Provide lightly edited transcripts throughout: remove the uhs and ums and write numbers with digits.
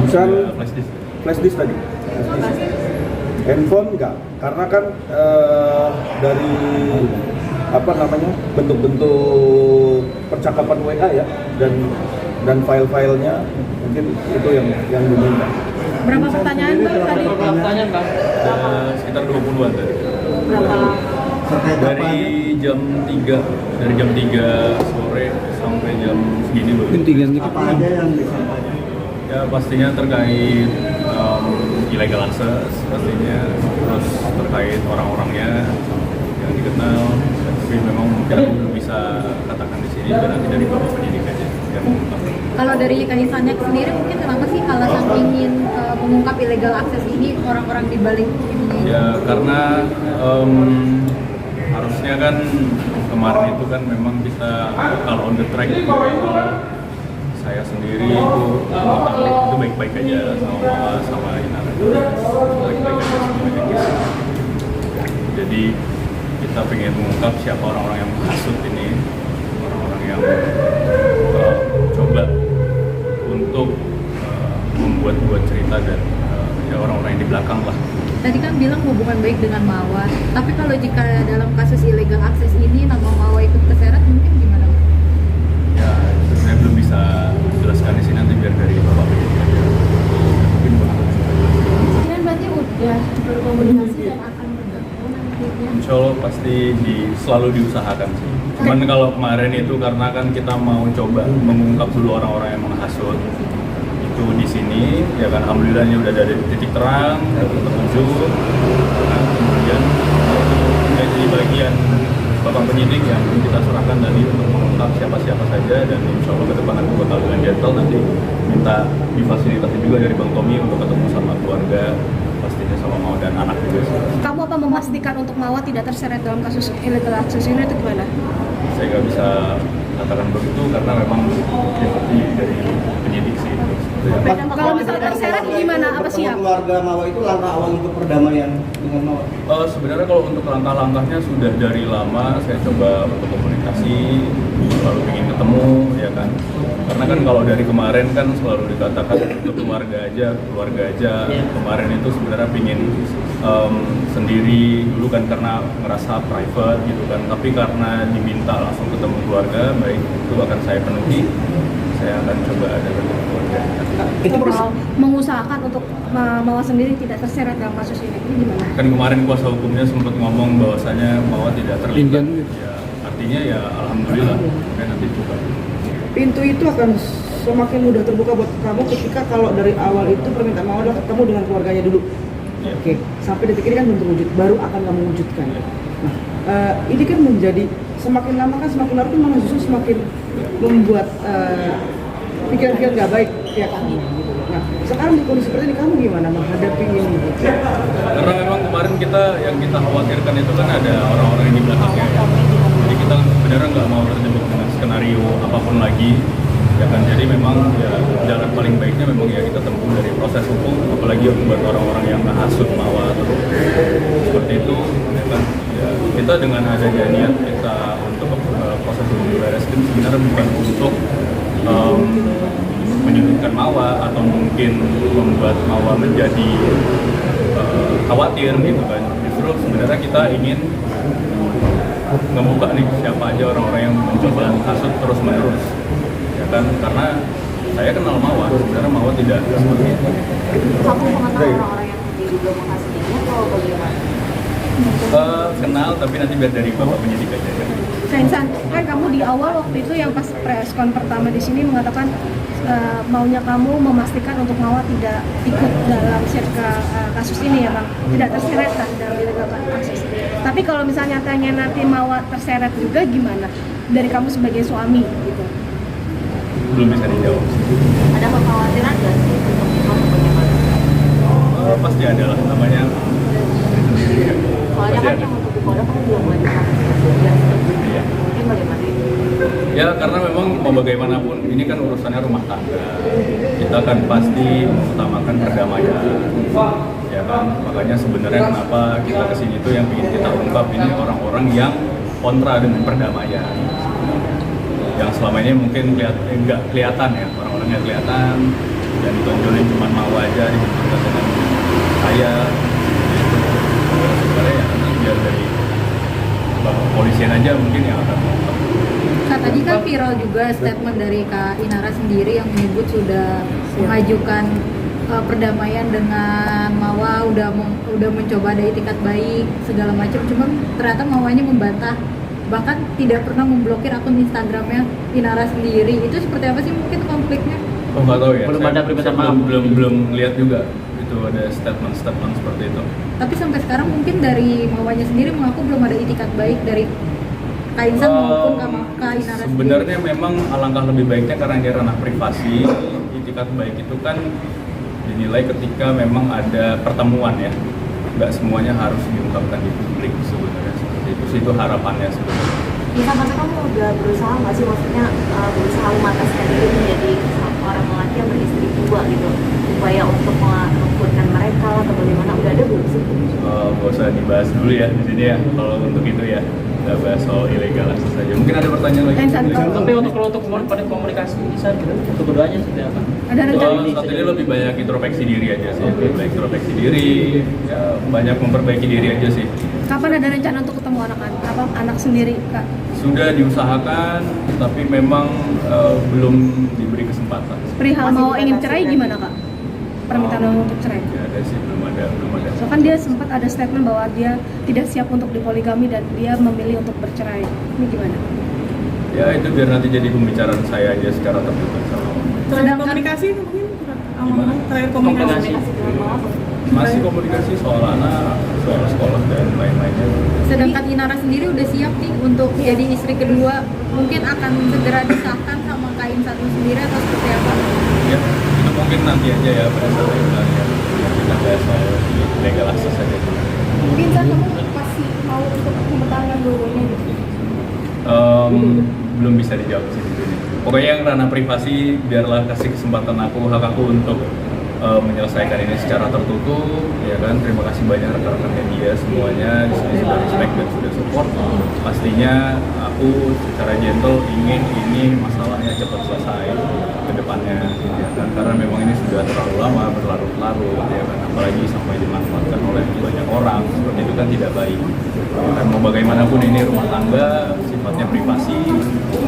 Bukan flash disk. flash disk tadi. Handphone enggak, karena kan dari bentuk-bentuk percakapan WA ya dan file-filenya mungkin itu yang diminta. Berapa pertanyaan Bang tadi? Berapa pertanyaan Bang? Sekitar 20-an tadi. Berapa? Dari jam 3 sore sampai jam segini baru. Apa aja yang disampaikan? Ya pastinya terkait illegal access pastinya, terus terkait orang-orangnya yang dikenal, tapi memang mungkin aku belum bisa katakan di sini dan nanti dari Bapak penyidik aja yang mengungkap. Kalau dari Kanisanyak sendiri mungkin kenapa sih alasan ingin mengungkap illegal access ini, orang-orang di balik ini? Ya karena harusnya kan kemarin itu kan memang kita kalau on the track itu saya sendiri itu baik-baik aja sama Mama sama Inara, baik-baik aja semuanya gitu. Jadi kita pengen mengungkap siapa orang-orang yang menghasut ini, orang-orang yang coba untuk membuat cerita dan ya orang-orang yang di belakang lah. Tadi kan bilang hubungan baik dengan Mawar, tapi kalau jika dalam kasus illegal access ini nama Mawar ikut keseret mungkin gimana? Ya itu saya belum bisa jelaskan di sini, nanti biar dari Bapak penyidik aja. Mungkin Kalian berarti udah berkomunikasi dan akan bergabung nantinya? Insya Allah pasti selalu diusahakan sih. Cuman kalau kemarin itu karena kan kita mau coba mengungkap dulu orang-orang yang menghasut itu di sini, ya kan alhamdulillahnya udah ada titik terang, petunjuk. Nah, kemudian jadi bagian Bapak penyidik yang kita serahkan tadi untuk mengungkap siapa-siapa saja, dan insya Allah ke depan aku bakal dengan gentle nanti minta difasilitasi juga dari Bang Tommy untuk ketemu sama keluarga, pastinya sama Mawar dan anak juga sih. Kamu apa memastikan untuk Mawar tidak terseret dalam kasus illegal access ini itu gimana? Saya nggak bisa katakan begitu karena memang seperti dari penyidik sih. Kalau misalnya terseret gimana? Apa siap? Keluarga Mawar itu langkah awal untuk perdamaian dengan Mawar? Sebenarnya kalau untuk langkah-langkahnya sudah dari lama saya coba untuk komunikasi, selalu ingin ketemu, ya kan. Karena kan kalau dari kemarin kan selalu dikatakan untuk keluarga aja. Kemarin itu sebenarnya pingin sendiri dulu kan karena ngerasa private gitu kan. Tapi karena diminta langsung ketemu keluarga, baik itu akan saya penuhi. Saya akan coba ada ketemu keluarga. Itu mengusahakan untuk Mawar sendiri tidak terseret dalam kasus ini gimana? Kan kemarin kuasa hukumnya sempat ngomong bahwasanya Mawar tidak terlibat. Ya, artinya ya alhamdulillah. Kan nanti coba. Pintu itu akan semakin mudah terbuka buat kamu ketika kalau dari awal itu permintaan Mawar adalah ketemu dengan keluarganya dulu. Ya. Oke, sampai detik ini kan belum terwujud, baru akan kamu wujudkan. Nah, ini kan menjadi semakin lama kan semakin larut malah justru semakin membuat pikiran-pikiran nggak baik ya kamu. Gitu. Nah, sekarang di kondisi seperti ini kamu gimana menghadapi ini? Karena memang kemarin yang kita khawatirkan itu kan ada orang-orang yang di belakangnya. Ya. Jadi kita beneran nggak mau terjebak dengan skenario apapun lagi. Ya kan, jadi memang ya jalan paling baiknya memang ya kita tempuh dari proses hukum, apalagi buat orang-orang yang menghasut Mawar seperti itu, ya kan. Ya, kita dengan adanya niat kita untuk proses hukum di Barreskrim sebenarnya bukan untuk menyudutkan Mawar atau mungkin membuat Mawar menjadi khawatir gitu kan. Justru sebenarnya kita ingin membuka nih siapa aja orang-orang yang mencoba menghasut terus-menerus. Kan karena saya kenal Mawar, sebenarnya Mawar tidak seperti itu. Kamu mengenal orang-orang yang diduga menghasut ini atau bagaimana? Kenal, tapi nanti biar dari Bapak penyidik aja. Insan, kan kamu di awal waktu itu yang pas preskon pertama di sini mengatakan maunya kamu memastikan untuk Mawar tidak ikut dalam kasus ini ya Bang, tidak terseret kan dalam illegal access. Tapi kalau misalnya tanya nanti Mawar terseret juga gimana? Dari kamu sebagai suami gitu. Belum bisa dijawab. Ada kekhawatiran nggak sih untuk kamu bagaimana? Pasti ada lah, namanya sendiri. Soalnya kan yang untuk di Polda kan belum ada kasus Iya. mungkin bagaimana? Ya karena memang mau bagaimanapun ini kan urusannya rumah tangga. Kita kan pasti mengutamakan perdamaian. Ya kan, makanya sebenarnya kenapa kita kesini tuh yang ingin kita ungkap ini orang-orang yang kontra dengan perdamaian. Yang selama ini mungkin nggak kelihatan ya, orang-orangnya kelihatan, dan ditonjolin cuma mau aja dibenturkan dengan saya gitu. Sebenarnya ya nanti biar dari bapak kepolisian aja mungkin yang akan mengungkap. Kak, tadi kan viral juga statement dari Kak Inara sendiri yang menyebut sudah mengajukan perdamaian dengan Mawa, udah mencoba ada itikat baik segala macam, cuman ternyata Mawanya membantah, bahkan tidak pernah memblokir akun Instagramnya Inara sendiri. Itu seperti apa sih mungkin konfliknya? Oh nggak tahu ya. Belum Saya- ada permintaan saya maaf. Belum lihat juga itu ada statement seperti itu. Tapi sampai sekarang mungkin dari Mawanya sendiri mengaku belum ada itikat baik dari Kak Insan maupun Kak Inara Sebenarnya memang alangkah lebih baiknya karena dia ranah privasi. Itikat baik itu kan dinilai ketika memang ada pertemuan ya, nggak semuanya harus diungkapkan di publik sebenarnya seperti itu. Itu harapannya sebenarnya. Bisa tapi kamu udah berusaha nggak sih, maksudnya berusaha memantaskan diri menjadi seorang lelaki yang beristri dua gitu, upaya untuk mengumpulkan mereka atau bagaimana, udah ada belum sih? Gak usah dibahas dulu ya di sini ya kalau untuk itu ya, nggak bahas soal ilegal akses saja. Mungkin ada pertanyaan lagi? Tapi untuk komunikasi bisa gitu, untuk keduanya sudah apa? Ada rencana? Saat ini lebih banyak introspeksi diri aja sih, lebih banyak introspeksi diri, ya banyak memperbaiki diri aja sih. Kapan ada rencana untuk ketemu anak sendiri, Kak? Sudah diusahakan, tapi memang belum diberi kesempatan. Perihal Masih mau ingin dibatasi, cerai kan? gimana, Kak? Permintaan untuk cerai. Ya ada sih, belum ada. So kan dia sempat ada statement bahwa dia tidak siap untuk dipoligami dan dia memilih untuk bercerai. Ini gimana? Ya itu biar nanti jadi pembicaraan saya aja secara terbuka sama Om. Sedangkan Komunikasi mungkin Gimana? terakhir komunikasi. Masih komunikasi soal anak, soal sekolah dan lain-lainnya. Sedangkan Inara sendiri udah siap nih untuk jadi istri kedua, mungkin akan segera disahkan sama Kak Insan sendiri atau seperti apa? Ya itu mungkin nanti aja ya pada saat yang kita bahas soal legal access saja. mungkin kan kamu masih mau untuk mempertahankan dua-duanya gitu. Belum bisa dijawab sih di sini. Pokoknya yang ranah privasi biarlah kasih kesempatan hak aku untuk menyelesaikan ini secara tertutup, ya kan. Terima kasih banyak rekan-rekan media semuanya di sini sudah respect dan sudah support. Pastinya aku secara gentle ingin ini masalahnya cepat selesai ke depannya, ya kan. Karena memang ini sudah terlalu lama berlarut-larut, ya kan. Apalagi sampai dimanfaatkan oleh banyak orang, seperti itu kan tidak baik. Dan mau bagaimanapun ini rumah tangga, sifatnya privasi,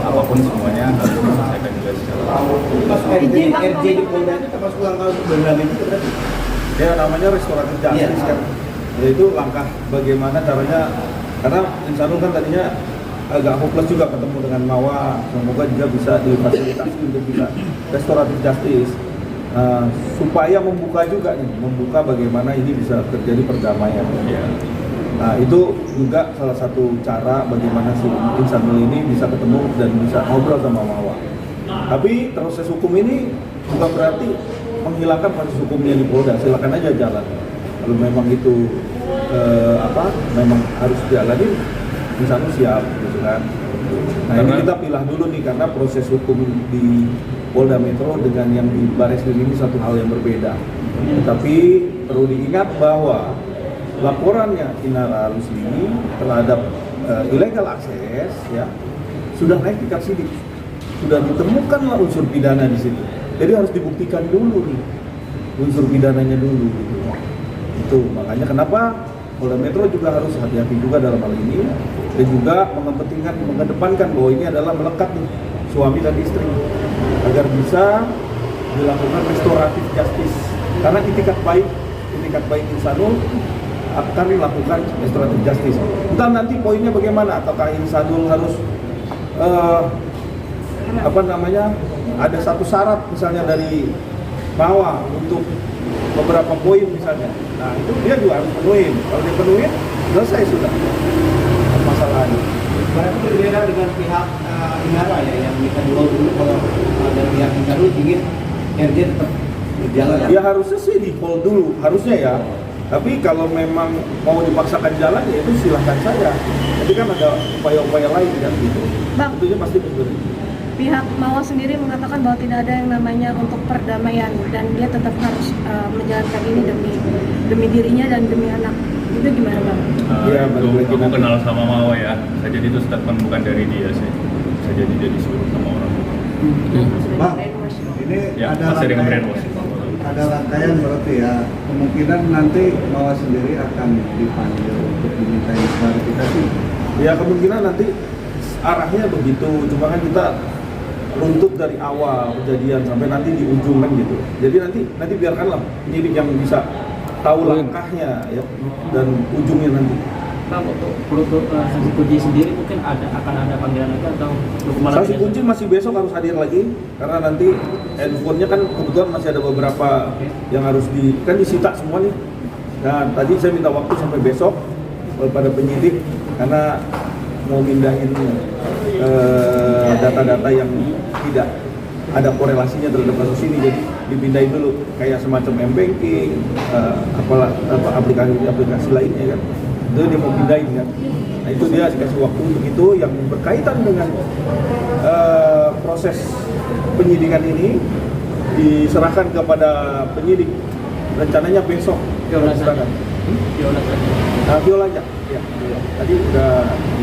apapun semuanya harus diselesaikan juga secara Pas RJ di Polda itu termasuk langkah untuk berdamai itu berarti? Ya namanya restoratif justice Iya. kan. Yaitu langkah bagaimana caranya, karena Insanul kan tadinya agak hopeless juga ketemu dengan Mawa, semoga juga bisa difasilitasi untuk bisa restoratif justice. Supaya membuka juga nih, membuka bagaimana ini bisa terjadi perdamaian. ya. Nah itu juga salah satu cara bagaimana si Insanul ini bisa ketemu dan bisa ngobrol sama Mawa. Tapi proses hukum ini bukan berarti menghilangkan proses hukumnya di Polda, silakan aja jalan. Kalau memang itu memang harus jalanin, Insanul siap, gitu kan. Nah ini kita pilah dulu nih karena proses hukum di Polda Metro dengan yang di Bareskrim ini satu hal yang berbeda. Tetapi perlu diingat bahwa laporannya Inara Rusli terhadap illegal access ya sudah naik tingkat sidik, sudah ditemukanlah unsur pidana di situ. Jadi harus dibuktikan dulu nih unsur pidananya dulu gitu. Itu makanya kenapa Polda Metro juga harus hati-hati juga dalam hal ini dan juga mengedepankan bahwa ini adalah melekat nih suami dan istri agar bisa dilakukan restoratif justice karena itikat baik Insanul akan dilakukan restoratif justice. Entah nanti poinnya bagaimana, apakah Insanul harus ada satu syarat misalnya dari Mawa untuk beberapa poin misalnya. Nah itu dia juga harus penuhin. Kalau dia penuhin, selesai sudah masalahnya. Berarti berbeda dengan pihak Inara ya yang minta dulu kalau dari pihak Inara ingin RJ tetap berjalan. Ya harusnya sih di hold dulu, harusnya ya. Tapi kalau memang mau dipaksakan jalan ya itu silahkan saja. Jadi kan ada upaya-upaya lain kan gitu. Bang. Tentunya pasti berbeda. Pihak Mawa sendiri mengatakan bahwa tidak ada yang namanya untuk perdamaian dan dia tetap harus menjalankan ini demi dirinya dan demi anak. Itu gimana, Bang? Iya, Itu balik lagi aku nanti. kenal sama Mawa ya. Saya jadi itu statement bukan dari dia sih. Saya jadi disuruh sama orang. Bang, Ini Ya, ada masih dengan rangkaian, brainwash. ada rangkaian berarti ya. Kemungkinan nanti Mawar sendiri akan dipanggil untuk dimintai klarifikasi. Ya kemungkinan nanti arahnya begitu, cuma kan kita runtut dari awal kejadian sampai nanti di ujung kan gitu. Jadi nanti biarkanlah penyidik yang bisa tahu langkahnya ya dan ujungnya nanti. Bang, untuk saksi kunci sendiri mungkin akan ada panggilan lagi atau hukuman Saksi kunci masih besok harus hadir lagi karena nanti handphonenya kan kebetulan masih ada beberapa yang harus disita semua nih. Nah tadi saya minta waktu sampai besok pada penyidik karena mau mindahin data-data yang tidak ada korelasinya terhadap kasus ini, jadi dipindahin dulu kayak semacam m-banking, aplikasi lainnya kan. Itu dia mau pindahin kan. Nah itu dia dikasih waktu untuk itu yang berkaitan dengan proses penyidikan ini diserahkan kepada penyidik. Rencananya besok Viola saja. diserahkan. Viola saja. Viola aja. Ya, Viola. Tadi udah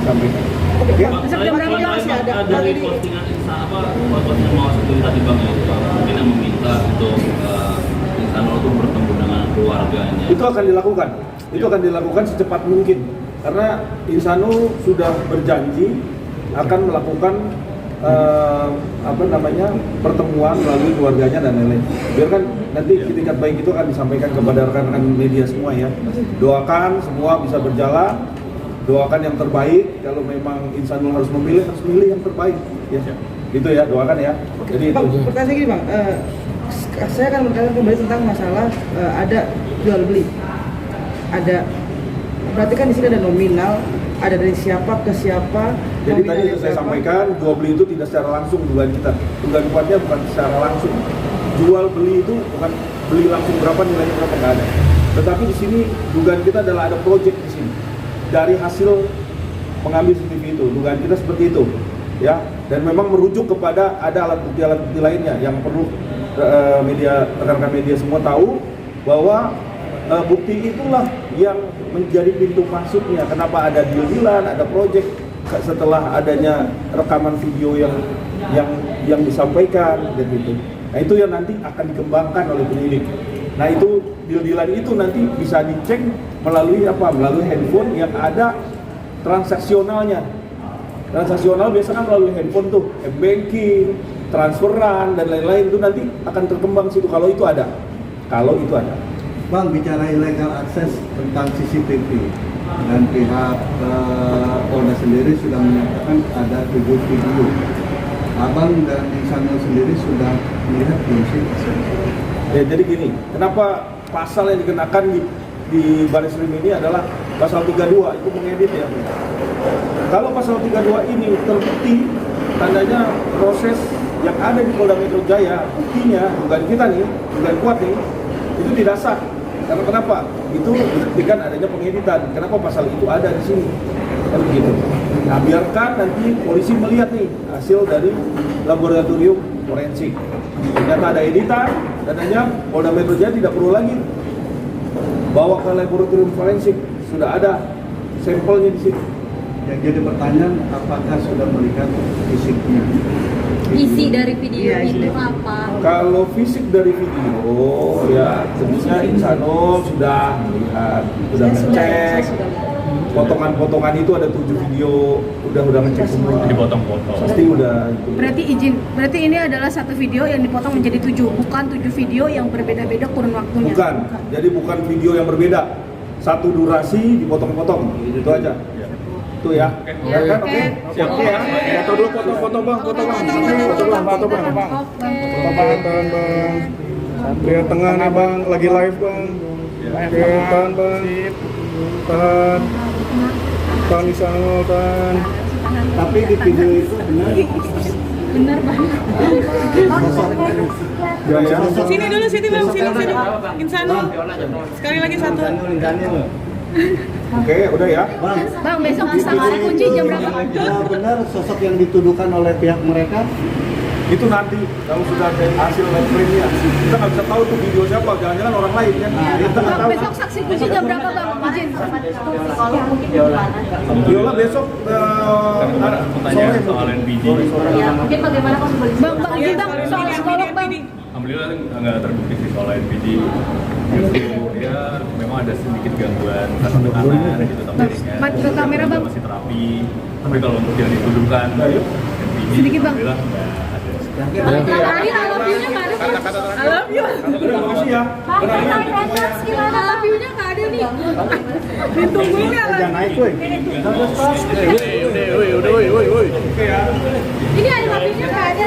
disampaikan. Oke. Besok jam berapa masih ada? Dari postingan postingan mau satu tadi bang ya, mungkin yang meminta untuk Insanul itu bertemu dengan keluarganya. Itu akan dilakukan. Itu akan dilakukan secepat mungkin karena Insanul sudah berjanji akan melakukan pertemuan melalui keluarganya dan lain-lain. Biarkan nanti itikat baik itu akan disampaikan kepada rekan-rekan media semua ya. Doakan semua bisa berjalan. Doakan yang terbaik. Kalau memang Insanul harus memilih yang terbaik. Ya, gitu ya. Doakan ya. Jadi Bang, itu. pertanyaan gini Bang, saya akan bertanya kembali tentang masalah ada jual beli. Ada, berarti kan di sini ada nominal, ada dari siapa ke siapa. Jadi nominal tadi dari saya siapa. sampaikan jual beli itu tidak secara langsung dugaan kita. Dugaan kuatnya bukan secara langsung. Jual beli itu bukan beli langsung berapa nilainya berapa nggak ada. Tetapi di sini dugaan kita adalah ada proyek di sini. Dari hasil mengambil CCTV itu, dugaan kita seperti itu, ya. Dan memang merujuk kepada ada alat bukti lainnya yang perlu rekan-rekan media semua tahu bahwa bukti itulah yang menjadi pintu masuknya. Kenapa ada deal-dealan, ada proyek setelah adanya rekaman video yang disampaikan dan gitu. Nah itu yang nanti akan dikembangkan oleh penyidik. Nah itu deal-dealan itu nanti bisa dicek melalui apa? Melalui handphone yang ada transaksionalnya. Transaksional biasanya kan melalui handphone tuh, m-banking, transferan dan lain-lain itu nanti akan terkembang situ kalau itu ada. Kalau itu ada. Bang, bicara illegal akses tentang CCTV dan pihak Polda sendiri sudah menyatakan ada 7 video. Abang dan Insanul sendiri sudah melihat belum sih? Ya, jadi gini, kenapa pasal yang dikenakan di Barisrim ini adalah pasal 32 itu mengedit ya. Kalau pasal 32 ini terbukti, tandanya proses yang ada di Polda Metro Jaya, buktinya, dugaan kita nih, dugaan kuat nih, itu tidak sah. Karena kenapa? Itu dibuktikan adanya pengeditan. Kenapa pasal itu ada di sini? Kan begitu. Nah, biarkan nanti polisi melihat nih hasil dari laboratorium forensik. Ternyata ada editan, dananya Polda Metro Jaya tidak perlu lagi bawa ke laboratorium forensik. Sudah ada sampelnya di sini. Yang jadi pertanyaan, apakah sudah melihat fisiknya? Isi dari video Iya, itu isi. apa? Kalau fisik dari video, ya tentunya Insanul sudah melihat, sudah ngecek. Potongan-potongan itu ada 7 video, udah ngecek semua. Dipotong-potong. Pasti udah itu. Berarti ini adalah satu video yang dipotong menjadi 7, bukan 7 video yang berbeda-beda kurun waktunya. Bukan, jadi bukan video yang berbeda. Satu durasi dipotong-potong, itu aja. Itu ya. Ya kan? Oke. Siap. Oke ya. Foto dulu, foto bang, foto bang. Foto bang. Oke. Bang. Lihat tengah nih bang, lagi live bang. Oke, tahan bang. Tahan. Tahan Insanul, tahan. Tapi di video itu benar Benar banget. Ya ya. Sini dulu, sini bang, sini. Insanul. Sekali lagi satu. Oke, udah ya. Bang, besok saksi kunci jam berapa? benar sosok yang dituduhkan oleh pihak mereka? Itu nanti kalau sudah ada hasil live streamnya, kita nggak bisa tahu tuh video siapa. Jangan-jangan orang lain kan. Kita nggak Bang, tahu. besok saksi kunci jam berapa bang? psikolog mungkin gimana? Viola besok Karena pertanyaan sore soal mungkin. NPD. Ya, mungkin bagaimana kalau sebagai Bang, soal psikolog bang. Alhamdulillah nggak terbukti sih soal NPD. Justru ya memang ada sedikit gangguan tekanan gitu tapi Ke kamera, Bang. masih terapi. Tapi kalau untuk yang dituduhkan NPD, Sedikit, Bang. alhamdulillah nggak ada. Tadi I love you-nya nggak ada. I love you. Terima kasih ya. I love you-nya nggak ada nih. Ditungguin ya lagi. Naik woi. Udah, woi. Ini I love you-nya nggak ada.